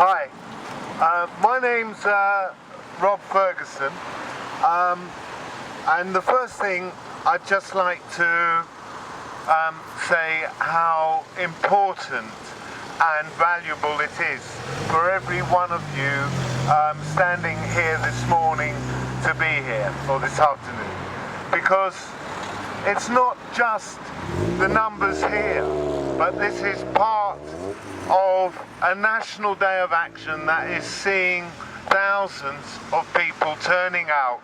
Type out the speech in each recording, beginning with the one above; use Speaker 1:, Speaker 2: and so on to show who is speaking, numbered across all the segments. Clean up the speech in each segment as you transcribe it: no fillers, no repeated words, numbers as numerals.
Speaker 1: Hi, my name's Rob Ferguson, and the first thing I'd just like to say how important and valuable it is for every one of you standing here this morning to be here, or this afternoon, because it's not just the numbers here, but this is part of a national day of action that is seeing thousands of people turning out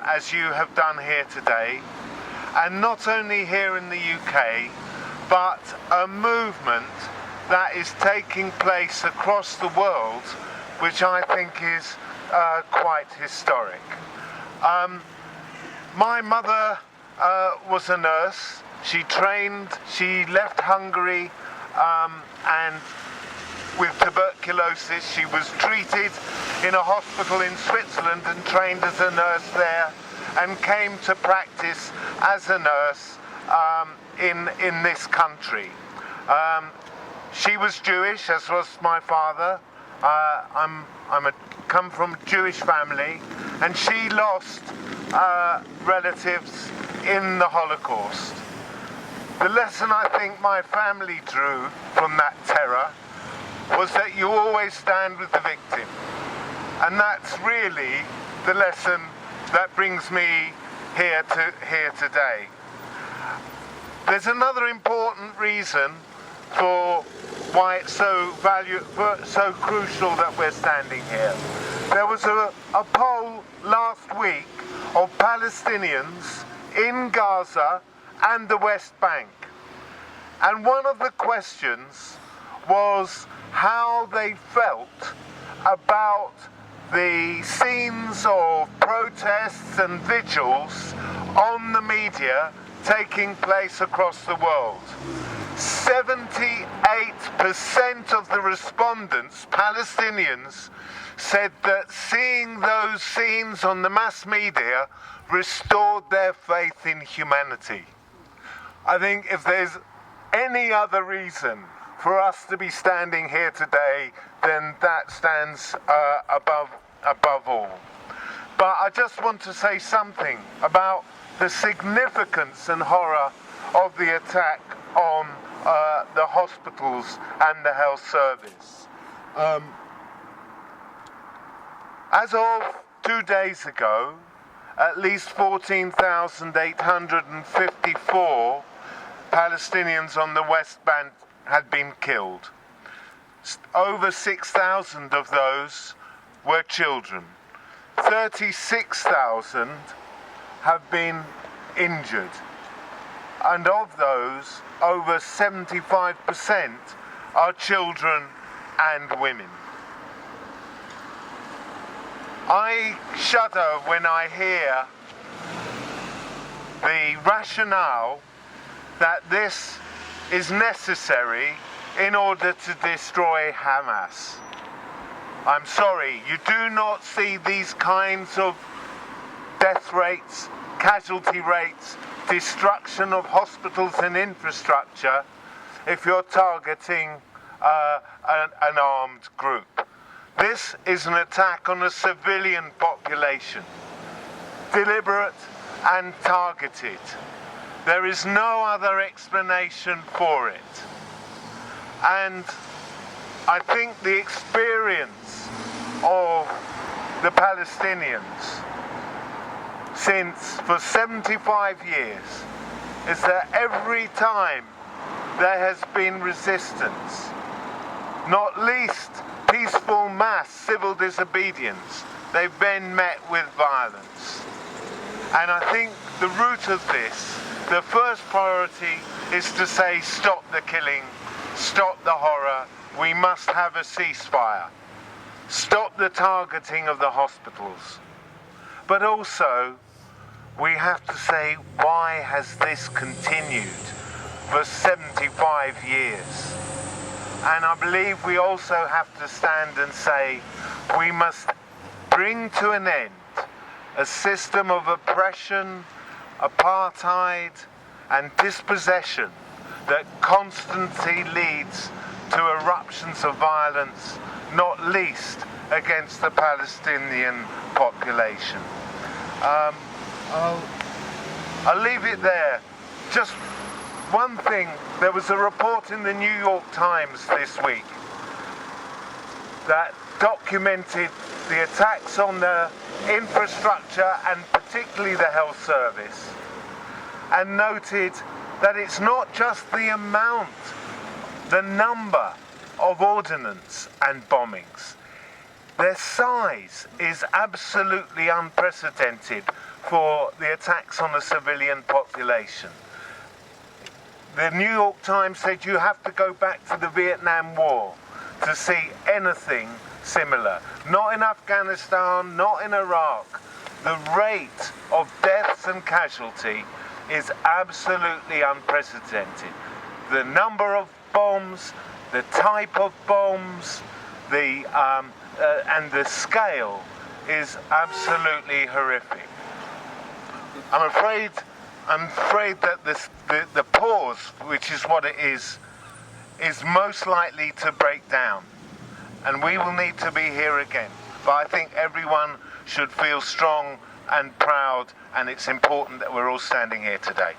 Speaker 1: as you have done here today, and not only here in the UK, but a movement that is taking place across the world, which I think is quite historic. My mother was a nurse. She left Hungary and with tuberculosis. She was treated in a hospital in Switzerland and trained as a nurse there, and came to practice as a nurse in this country. She was Jewish, as was my father. Come from a Jewish family, and she lost relatives in the Holocaust. The lesson I think my family drew from that terror was that you always stand with the victim. And that's really the lesson that brings me here today. There's another important reason for why it's so crucial that we're standing here. There was a poll last week of Palestinians in Gaza and the West Bank, and one of the questions was how they felt about the scenes of protests and vigils on the media taking place across the world. 78% of the respondents, Palestinians, said that seeing those scenes on the mass media restored their faith in humanity. I think if there's any other reason for us to be standing here today, then that stands above all. But I just want to say something about the significance and horror of the attack on the hospitals and the health service. As of 2 days ago, at least 14,854 Palestinians on the West Bank had been killed. Over 6,000 of those were children. 36,000 have been injured. And of those, over 75% are children and women. I shudder when I hear the rationale that this is necessary in order to destroy Hamas. I'm sorry, you do not see these kinds of death rates, casualty rates, destruction of hospitals and infrastructure if you're targeting an armed group. This is an attack on a civilian population, deliberate and targeted. There is no other explanation for it. And I think the experience of the Palestinians for 75 years is that every time there has been resistance, not least peaceful mass civil disobedience, they've been met with violence. And I think the root of this, the first priority is to say stop the killing, stop the horror, we must have a ceasefire, stop the targeting of the hospitals. But also, we have to say, why has this continued for 75 years? And I believe we also have to stand and say, we must bring to an end a system of oppression, apartheid, and dispossession that constantly leads to eruptions of violence, not least against the Palestinian population. I'll leave it there. Just one thing, there was a report in the New York Times this week that documented the attacks on the infrastructure and particularly the health service, and noted that it's not just the amount, the number of ordnance and bombings. Their size is absolutely unprecedented for the attacks on the civilian population. The New York Times said you have to go back to the Vietnam War to see anything similar. Not in Afghanistan, not in Iraq. The rate of deaths and casualty is absolutely unprecedented. The number of bombs, the type of bombs, and the scale is absolutely horrific. I'm afraid that the pause, which is what it is most likely to break down, and we will need to be here again. But I think everyone should feel strong and proud, and it's important that we're all standing here today.